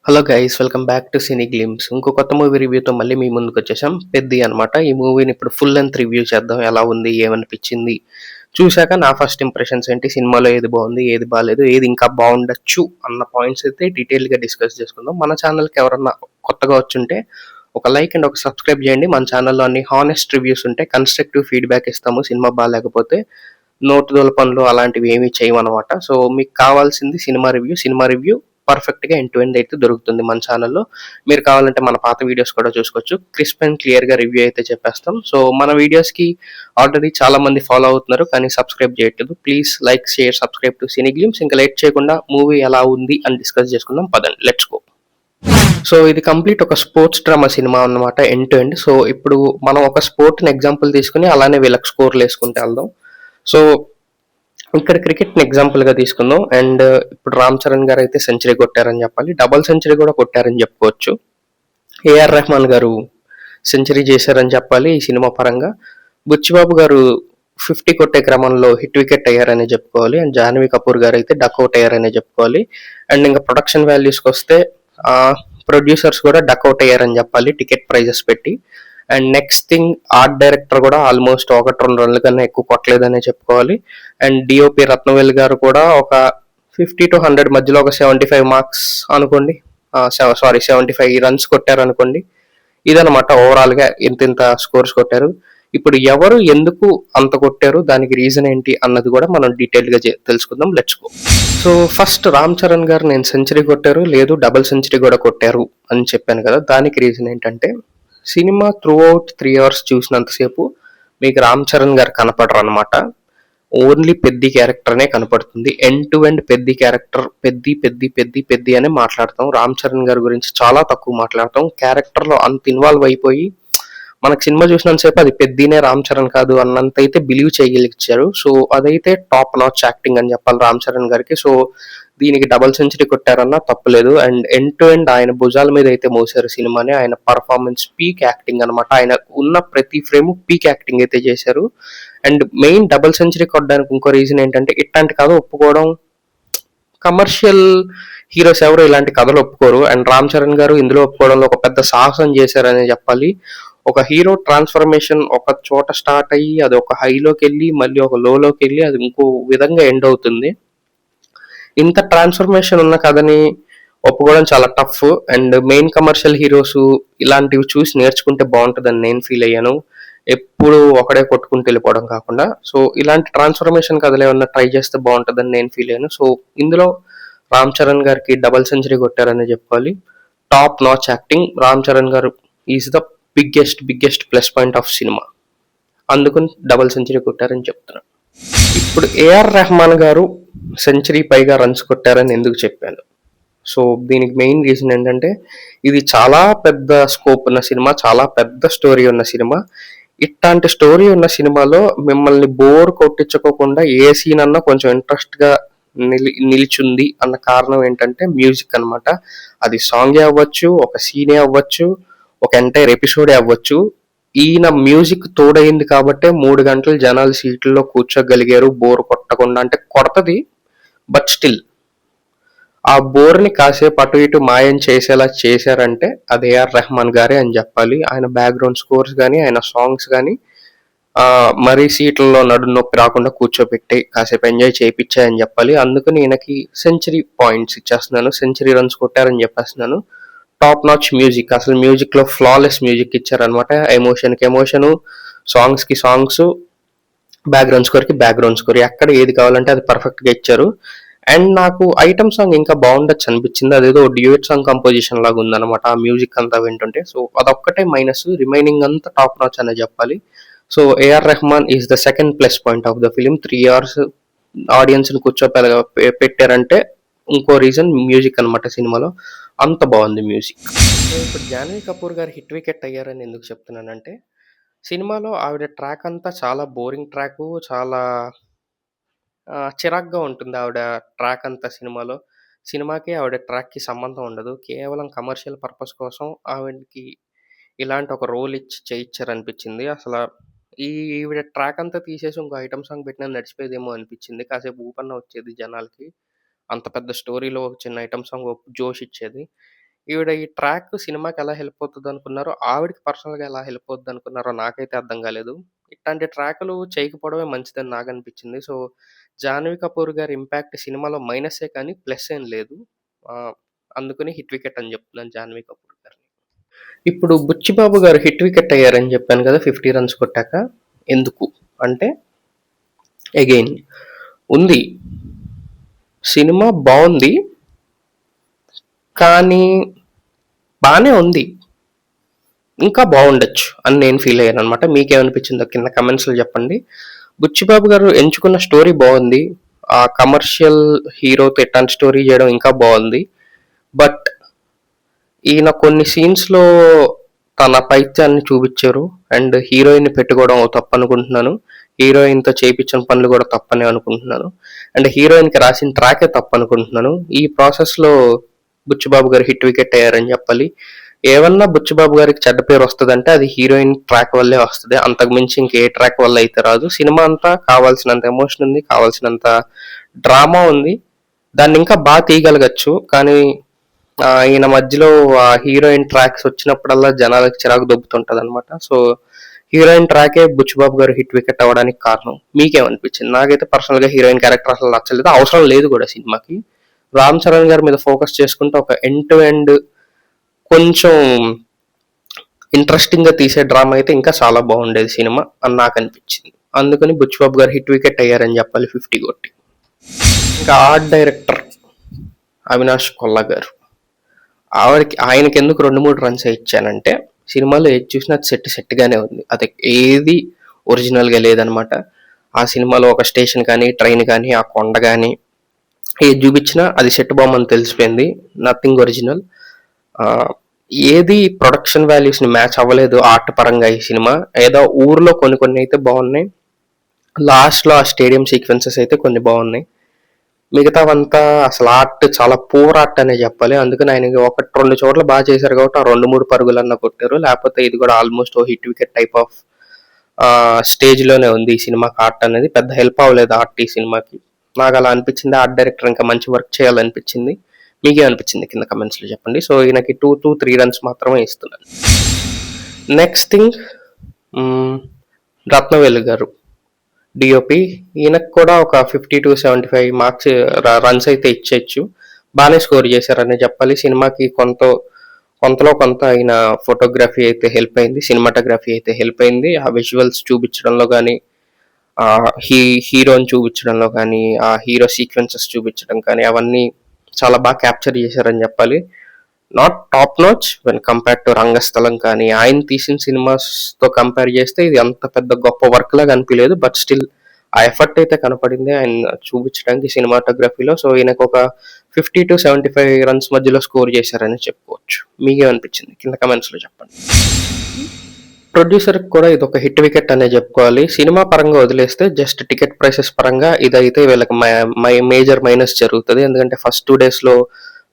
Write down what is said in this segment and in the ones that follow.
Hello guys, welcome back to cine glimpse. ఇంకో కొత్త movie రివ్యూతో మళ్ళీ మీ ముందుకు వచ్చేసాం. పెద్ది అనమాట. ఈ మూవీని ఇప్పుడు ఫుల్ లెంత్ రివ్యూ చేద్దాం. ఎలా ఉంది, ఏమనిపించింది, చూశాక నా ఫస్ట్ ఇంప్రెషన్స్ ఏంటి, సినిమాలో ఏది బాగుంది, ఏది బాగాలేదు, ఏది ఇంకా బాగుండొచ్చు అన్న పాయింట్స్ అయితే డీటెయిల్గా డిస్కస్ చేసుకుందాం. మన ఛానల్కి ఎవరన్నా కొత్తగా వచ్చుంటే ఒక లైక్ అండ్ ఒక సబ్స్క్రైబ్ చేయండి. మన ఛానల్లో అన్ని హానెస్ట్ రివ్యూస్ ఉంటాయి, కన్స్ట్రక్టివ్ ఫీడ్బ్యాక్ ఇస్తాము. సినిమా బాగాలేకపోతే నోటు దోల పనులు అలాంటివి ఏమీ చేయమన్నమాట. సో మీకు కావాల్సింది సినిమా రివ్యూ పర్ఫెక్ట్గా ఎండ్ టు ఎండ్ అయితే దొరుకుతుంది మన ఛానల్లో. మీరు కావాలంటే మన పాత వీడియోస్ కూడా చూసుకోవచ్చు. క్రిస్ప్ అండ్ క్లియర్గా రివ్యూ అయితే చెప్పేస్తాం. సో మన వీడియోస్కి ఆల్రెడీ చాలా మంది ఫాలో అవుతున్నారు, కానీ సబ్స్క్రైబ్ చేయట్లేదు. Please like, share, subscribe to cine glimpse. ఇంకా లేట్ చేయకుండా మూవీ ఎలా ఉంది అని డిస్కస్ చేసుకుందాం. పదండి, లెట్స్ గో. సో ఇది కంప్లీట్ ఒక స్పోర్ట్స్ డ్రామా సినిమా అన్నమాట, ఎండ్ టు ఎండ్. సో ఇప్పుడు మనం ఒక స్పోర్ట్ని ఎగ్జాంపుల్ తీసుకుని అలానే వీళ్ళకి స్కోర్లు వేసుకుంటే వెళ్దాం. సో ఇక్కడ క్రికెట్ని ఎగ్జాంపుల్గా తీసుకుందాం. అండ్ ఇప్పుడు రామ్ చరణ్ గారు అయితే సెంచరీ కొట్టారని చెప్పాలి, డబల్ సెంచరీ కూడా కొట్టారని చెప్పుకోవచ్చు. ఏఆర్ రెహమాన్ గారు సెంచరీ చేశారని చెప్పాలి ఈ సినిమా పరంగా. బుచ్చిబాబు గారు 50 కొట్టే క్రమంలో హిట్ వికెట్ అయ్యారని చెప్పుకోవాలి. అండ్ జాహ్నవి కపూర్ గారు అయితే డక్అవుట్ అయ్యారని చెప్పుకోవాలి. అండ్ ఇంకా ప్రొడక్షన్ వాల్యూస్కి వస్తే ప్రొడ్యూసర్స్ కూడా డక్అవుట్ అయ్యారని చెప్పాలి, టికెట్ ప్రైజెస్ పెట్టి. And next thing, art director కూడా ఆల్మోస్ట్ 1-2 రన్ల కన్నా ఎక్కువ కొట్టలేదనే చెప్పుకోవాలి. అండ్ డిఓపి రత్నవేల్ గారు కూడా ఒక 50 to 100 మధ్యలో ఒక 75 మార్క్స్ అనుకోండి, 75 రన్స్ కొట్టారు అనుకోండి. ఇదనమాట ఓవరాల్గా ఇంత ఇంత స్కోర్స్ కొట్టారు. ఇప్పుడు ఎవరు ఎందుకు అంత కొట్టారు, దానికి రీజన్ ఏంటి అన్నది కూడా మనం డీటెయిల్గా తెలుసుకుందాం. Let's go. So first Ram Charan గారు నేను సెంచరీ కొట్టారు, లేదు డబుల్ సెంచరీ కూడా కొట్టారు అని చెప్పాను కదా. దానికి రీజన్ ఏంటంటే, సినిమా త్రూ అవుట్ 3 hours చూసినంతసేపు మీకు రామ్ చరణ్ గారు కనపడరు అనమాట. ఓన్లీ పెద్ది క్యారెక్టర్నే కనపడుతుంది. End to end Peddi character, Peddi Peddi Peddi Peddi అనే మాట్లాడతాం. రామ్ చరణ్ గారి గురించి చాలా తక్కువ మాట్లాడతాం. క్యారెక్టర్లో అంత ఇన్వాల్వ్ అయిపోయి మనకు సినిమా చూసినంతసేపు అది పెద్దినే, రామ్ చరణ్ కాదు అన్నంత అయితే బిలీవ్ చేయగలిగించారు. సో అదైతే టాప్ నాచ్ యాక్టింగ్ అని చెప్పాలి రామ్ చరణ్ గారికి. సో దీనికి డబల్ సెంచరీ కొట్టారన్నా తప్పులేదు. అండ్ ఎండ్ టు ఎండ్ ఆయన భుజాల మీద అయితే మోసారు సినిమాని. ఆయన పర్ఫార్మెన్స్ పీక్ యాక్టింగ్ అనమాట. ఆయన ఉన్న ప్రతి ఫ్రేమ్ పీక్ యాక్టింగ్ అయితే చేశారు. అండ్ మెయిన్ డబల్ సెంచరీ కొట్టడానికి ఇంకో రీజన్ ఏంటంటే, ఇట్లాంటి కథ ఒప్పుకోవడం, కమర్షియల్ హీరోస్ ఎవరు ఇలాంటి కథలు ఒప్పుకోరు. అండ్ రామ్ చరణ్ గారు ఇందులో ఒప్పుకోవడంలో ఒక పెద్ద సాహసం చేశారని చెప్పాలి. ఒక హీరో ట్రాన్స్ఫర్మేషన్ ఒక చోట స్టార్ట్ అయ్యి అది ఒక హైలోకి వెళ్ళి మళ్ళీ ఒక లోకి వెళ్ళి అది ఇంకో విధంగా ఎండ్ అవుతుంది. ఇంత ట్రాన్స్ఫర్మేషన్ ఉన్న కథని ఒప్పుకోవడం చాలా tough. And main commercial heroes ఇలాంటివి చూసి నేర్చుకుంటే బాగుంటుందని నేను ఫీల్ అయ్యాను. ఎప్పుడు ఒకడే కొట్టుకుంటూ వెళ్ళిపోవడం కాకుండా, సో ఇలాంటి ట్రాన్స్ఫర్మేషన్ కథలు ఏమన్నా ట్రై చేస్తే బాగుంటుందని నేను ఫీల్ అయ్యాను. సో ఇందులో రామ్ చరణ్ గారికి డబల్ సెంచరీ కొట్టారని చెప్పాలి. Top notch acting. Ram Charan garu is the biggest plus point of cinema. అందుకని డబల్ సెంచరీ కొట్టారని చెప్తున్నాను. ఇప్పుడు ఏఆర్ రెహమాన్ గారు సెంచరీ పైగా రన్స్ కొట్టారని ఎందుకు చెప్పాను? సో దీనికి మెయిన్ రీజన్ ఏంటంటే, ఇది చాలా పెద్ద స్కోప్ ఉన్న సినిమా, చాలా పెద్ద స్టోరీ ఉన్న సినిమా. ఇట్లాంటి స్టోరీ ఉన్న సినిమాలో మిమ్మల్ని బోర్ కొట్టించుకోకుండా ఏ సీన్ అన్నా కొంచెం ఇంట్రెస్ట్గా నిలిచుంది అన్న కారణం ఏంటంటే మ్యూజిక్ అనమాట. అది సాంగే అవ్వచ్చు, ఒక సీనే అవ్వచ్చు, ఒక ఎంటైర్ ఎపిసోడే అవ్వచ్చు. ఈయన మ్యూజిక్ తోడైంది కాబట్టే 3 గంటలు జనాలు సీట్లలో కూర్చోగలిగారు బోర్ కొట్టకుండా. అంటే కొడతది, బట్ స్టిల్ ఆ బోర్ని కాసేపు అటు ఇటు మాయం చేసేలా చేశారంటే అది ఏఆర్ రెహమాన్ గారే అని చెప్పాలి. ఆయన బ్యాక్గ్రౌండ్ స్కోర్స్ కానీ, ఆయన సాంగ్స్ కానీ మరీ సీట్లలో నడు నొప్పి రాకుండా కూర్చోబెట్టి కాసేపు ఎంజాయ్ చేయించాయని చెప్పాలి. అందుకని ఈయనకి సెంచరీ పాయింట్స్ ఇచ్చేస్తున్నాను, సెంచరీ రన్స్ కొట్టారని చెప్పేస్తున్నాను. టాప్ నాచ్ మ్యూజిక్, అసలు మ్యూజిక్లో ఫ్లాలెస్ మ్యూజిక్ ఇచ్చారనమాట. ఎమోషన్కి ఎమోషను, సాంగ్స్కి సాంగ్స్, బ్యాక్గ్రౌండ్ స్కోర్కి బ్యాక్గ్రౌండ్ స్కోర్, ఎక్కడ ఏది కావాలంటే అది పర్ఫెక్ట్గా ఇచ్చారు. అండ్ నాకు ఐటమ్ సాంగ్ ఇంకా బాగుండొచ్చు అనిపించింది. అదేదో డ్యూయట్ సాంగ్ కంపోజిషన్ లాగా ఉందన్నమాట ఆ మ్యూజిక్ అంతా వింటుంటే. సో అదొక్కటే మైనస్, రిమైనింగ్ అంతా టాప్ నాచ్ అనే చెప్పాలి. So A R Rahman is the second plus point of the film. 3 hours ఆడియన్స్ని పెట్టారంటే ఇంకో రీజన్ మ్యూజిక్ అనమాట. సినిమాలో అంత బాగుంది మ్యూజిక్. సో ఇప్పుడు జాహ్నవి కపూర్ గారు హిట్ వికెట్ అయ్యారని ఎందుకు చెప్తున్నానంటే, సినిమాలో ఆవిడ ట్రాక్ అంతా చాలా బోరింగ్ ట్రాక్, చాలా చిరాగ్గా ఉంటుంది ఆవిడ ట్రాక్ అంతా సినిమాలో. సినిమాకి ఆవిడ ట్రాక్‌కి సంబంధం ఉండదు. కేవలం కమర్షియల్ పర్పస్ కోసం ఆవిడకి ఇలాంటి ఒక రోల్ ఇచ్చి చేయిచ్చారనిపించింది. ఈవిడ ట్రాక్ అంతా తీసేసి ఇంకో ఐటెమ్ సాంగ్ పెట్టినా నడిచిపోయేదేమో అనిపించింది. కాసేపు ఊపన్నా వచ్చేది జనాలకి. అంత పెద్ద స్టోరీలో ఒక చిన్న ఐటెమ్ సాంగ్ జోష్ ఇచ్చేది. ఈవిడ ఈ ట్రాక్ సినిమాకి ఎలా హెల్ప్ అవుతదనుకున్నారో, ఆవిడకి పర్సనల్‌గా ఎలా హెల్ప్ అవుద్దనుకున్నారో నాకైతే అర్థం కాలేదు. ఇట్లాంటి ట్రాకులు చేయకపోవడమే మంచిదని నాకనిపించింది. సో, 'జాహ్నవి కపూర్' గారి ఇంపాక్ట్ సినిమాలో మైనస్సే కానీ ప్లస్ ఏం లేదు. ఆహ్, అందుకని హిట్ వికెట్ అని చెప్తున్నాను 'జాహ్నవి కపూర్' గారిని. ఇప్పుడు 'బుచ్చిబాబు' గారు హిట్ వికెట్ అయ్యారని చెప్పాను కదా! 50 రన్స్ కొట్టాక. ఎందుకు అంటే అగైన్ ఉంది. సినిమా బావుంది. కానీ బానే ఉంది. ఇంకా బావుండొచ్చు అని నేను ఫీల్ అయ్యాననమాట. మీకేమనిపించిందో కింద కమెంట్స్‌లో చెప్పండి. 'బుచ్చిబాబు' గారు ఎంచుకున్న స్టోరీ బావుంది. ఆ కమర్షియల్ హీరోతో ఇట్లాంటి స్టోరీ చేయడం ఇంకా బావుంది. బట్ ఈయన కొన్ని సీన్స్‌లో తన పైత్యాన్ని చూపిచ్చారు. అండ్ హీరోయిన్‌ని పెట్టుకోవడం తప్పనుకుంటున్నాను. హీరోయిన్‌తో చేపిచ్చిన పనులు కూడా తప్పనే అనుకుంటున్నాను. అండ్ హీరోయిన్‌కి రాసిన ట్రాకే తప్పనుకుంటున్నాను. ఈ ప్రాసెస్‌లో బుచ్చిబాబు గారు హిట్ వికెట్ అయ్యారని చెప్పాలి. ఏమన్నా బుచ్చిబాబు గారికి చెడ్డ పేరు వస్తదంటే అది హీరోయిన్ ట్రాక్ వల్లే వస్తది. అంతకు మించి ఇంకే ట్రాక్ వల్ల అయితే రాదు. సినిమా అంతా కావాల్సినంత ఎమోషన్ ఉంది. కావాల్సినంత డ్రామా ఉంది. దాన్ని ఇంకా తీయగలగొచ్చు. కానీ ఈయన మధ్యలో ఆ హీరోయిన్ ట్రాక్స్ వచ్చినప్పుడల్లా జనాలకి చిరాకు దొబ్బుతుంటదనమాట. సో, హీరోయిన్ ట్రాకే బుచ్చిబాబు గారు హిట్ వికెట్ అవ్వడానికి కారణం. మీకేమనిపించింది? నాకైతే పర్సనల్‌గా హీరోయిన్ క్యారెక్టర్ అసలు నచ్చలేదు. అవసరం లేదు కూడా సినిమాకి. రామ్ చరణ్ గారి మీద ఫోకస్ చేసుకుంటే ఒక ఎండ్ టు ఎండ్ కొంచెం ఇంట్రెస్టింగ్‌గా తీసే డ్రామా అయితే ఇంకా చాలా బాగుండేది సినిమా అని నాకనిపించింది. అందుకని బుచ్చిబాబు గారు హిట్ వికెట్ అయ్యారని చెప్పాలి 50 కొట్టి. ఇంకా ఆర్ట్ డైరెక్టర్ అవినాష్ కొల్లా గారు. ఆయనకెందుకు 2, 3 రన్సే ఇచ్చానంటే సినిమాలో ఏది చూసినా అది సెట్‌గానే ఉంది. అది ఏది ఒరిజినల్‌గా లేదనమాట. ఆ సినిమాలో ఒక స్టేషన్ కానీ, ట్రైన్ కానీ, ఆ కొండ గానీ ఏది చూపించినా అది సెట్ బొమ్మని తెలిసిపోయింది. Nothing original. ఏది ప్రొడక్షన్ వాల్యూస్‌ని మ్యాచ్ అవ్వలేదు ఆర్ట్ పరంగా ఈ సినిమా. ఏదో ఊర్లో కొన్ని అయితే బాగున్నాయి. లాస్ట్‌లో ఆ స్టేడియం సీక్వెన్సెస్ అయితే కొన్ని బాగున్నాయి. మిగతావంతా అసలు ఆర్ట్ చాలా పూర్ ఆర్ట్ అనే చెప్పాలి. అందుకని ఆయన 1, 2 చోట్ల బాగా చేశారు కాబట్టి ఆ 2, 3 పరుగులన్నా కొట్టారు. లేకపోతే ఇది కూడా ఆల్మోస్ట్ ఓ హిట్ వికెట్ టైప్ ఆఫ్ స్టేజ్‌లోనే ఉంది ఈ సినిమాకి ఆర్ట్ అనేది. పెద్ద హెల్ప్ అవ్వలేదు ఆర్ట్ ఈ సినిమాకి. నాకు అలా అనిపించింది. ఆర్ట్ డైరెక్టర్ ఇంకా మంచి వర్క్ చేయాలనిపించింది. మీకేమనిపించింది కింద కమెంట్స్‌లో చెప్పండి. సో, ఈయనకి 2-3 రన్స్ మాత్రమే ఇస్తున్నాను. నెక్స్ట్ థింగ్ రత్నవేలు గారు. డిఓపి ఈయనకు కూడా ఒక 50-75 మార్క్స్ రన్స్ అయితే ఇచ్చేయచ్చు. బాగానే స్కోర్ చేశారని చెప్పాలి. సినిమాకి కొంతలో కొంత ఆయన ఫోటోగ్రఫీ అయితే హెల్ప్ అయింది. సినిమాటోగ్రఫీ అయితే హెల్ప్ అయింది. ఆ విజువల్స్ చూపించడంలో కానీ, ఆ హీరోని చూపించడంలో కానీ, ఆ హీరో సీక్వెన్సెస్ చూపించడం కానీ అవన్నీ చాలా బాగా క్యాప్చర్ చేశారని చెప్పాలి. Not top notch when compare to Rangasthalam కానీ ఆయన తీసిన సినిమాస్తో కంపేర్ చేస్తే ఇది అంత పెద్ద గొప్ప వర్క్ లాగా అనిపించలేదు. బట్ స్టిల్ ఆ ఎఫర్ట్ అయితే కనపడింది ఆయన చూపించడానికి సినిమాటోగ్రఫీలో. సో, ఈయనకు ఒక 50-75 రన్స్ మధ్యలో స్కోర్ చేశారని చెప్పుకోవచ్చు. మీకేమనిపించింది కింద కమెంట్స్లో చెప్పండి. ప్రొడ్యూసర్కి కూడా ఇది ఒక హిట్ వికెట్ అనే చెప్పుకోవాలి. సినిమా పరంగా వదిలేస్తే జస్ట్ టికెట్ ప్రైసెస్ పరంగా ఇదైతే వీళ్ళకి మేజర్ మైనస్ జరుగుతుంది. ఎందుకంటే ఫస్ట్ 2 డేస్లో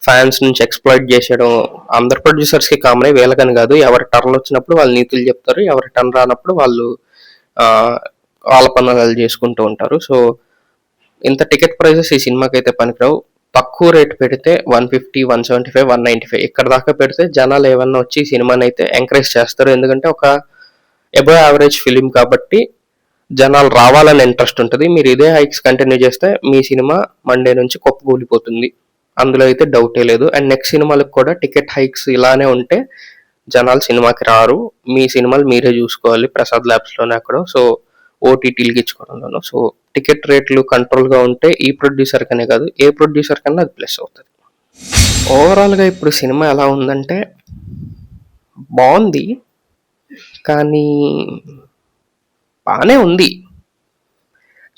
ఫ్యాన్స్ నుంచి ఎక్స్‌ప్లాయిట్ చేసేయడం అందరు ప్రొడ్యూసర్స్‌కి కామనే. వీళ్ళకని కాదు. ఎవరి టర్న్ వచ్చినప్పుడు వాళ్ళు నీతులు చెప్తారు. ఎవరి టర్న్ రానప్పుడు వాళ్ళు వాళ్ళ పనులు వాళ్ళు చేసుకుంటూ ఉంటారు. సో, ఇంత టికెట్ ప్రైసెస్ ఈ సినిమాకైతే పనికిరావు. తక్కువ రేట్ పెడితే 150, 175, 195 ఇక్కడ దాకా పెడితే జనాలు ఏమన్నా వచ్చి ఈ సినిమాని అయితే ఎంకరేజ్ చేస్తారు. ఎందుకంటే ఒక అబవ్ యావరేజ్ ఫిలిం కాబట్టి జనాలు రావాలని ఇంట్రెస్ట్ ఉంటుంది. మీరు ఇదే హైక్స్ కంటిన్యూ చేస్తే మీ సినిమా మండే నుంచి కుప్పకూలిపోతుంది. అందులో అయితే డౌటే లేదు. అండ్ నెక్స్ట్ సినిమాలకు కూడా టికెట్ హైక్స్ ఇలానే ఉంటే జనాలు సినిమాకి రారు. మీ సినిమాలు మీరే చూసుకోవాలి ప్రసాద్ ల్యాబ్స్లోనే అక్కడ. సో, ఓటీటీలకి ఇచ్చుకోవడంలోనూ. సో, టికెట్ రేట్లు కంట్రోల్గా ఉంటే ఈ ప్రొడ్యూసర్ కనే కాదు ఏ ప్రొడ్యూసర్ కన్నా అది ప్లస్ అవుతుంది. ఓవరాల్గా ఇప్పుడు సినిమా ఎలా ఉందంటే బాగుంది. కానీ బాగానే ఉంది.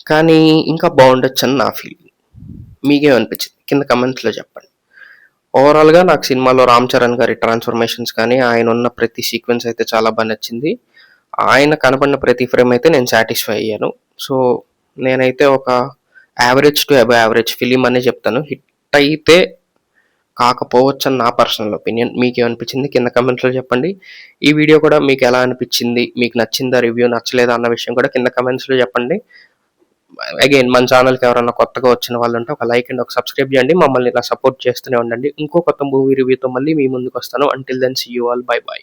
కానీ ఇంకా బాగుండొచ్చు అని నా ఫీలింగ్. మీకేమనిపించింది కింద కమెంట్స్లో చెప్పండి. ఓవరాల్గా నాకు సినిమాలో రామ్ చరణ్ గారి ట్రాన్స్ఫర్మేషన్స్ కానీ ఆయన ఉన్న ప్రతి సీక్వెన్స్ అయితే చాలా బాగా నచ్చింది. ఆయన కనపడిన ప్రతి ఫ్రేమ్ అయితే నేను సాటిస్ఫై అయ్యాను. సో, నేనైతే ఒక average to above average film అనే చెప్తాను. హిట్ అయితే కాకపోవచ్చు అని నా పర్సనల్ ఒపీనియన్. మీకేమనిపించింది కింద కమెంట్స్లో చెప్పండి. ఈ వీడియో కూడా మీకు ఎలా అనిపించింది, మీకు నచ్చిందా రివ్యూ, నచ్చలేదా అన్న విషయం కూడా కింద కమెంట్స్లో చెప్పండి. అగైన్ మన ఛానల్‌కి ఎవరైనా కొత్తగా వచ్చిన వాళ్ళుంటే ఒక లైక్ అండ్ ఒక సబ్స్క్రైబ్ చేయండి. మమ్మల్ని ఇలా సపోర్ట్ చేస్తూనే ఉండండి. ఇంకో కొత్త మూవీ రివ్యూతో మళ్ళీ మీ ముందుకొస్తాను. Until then see you all. Bye by.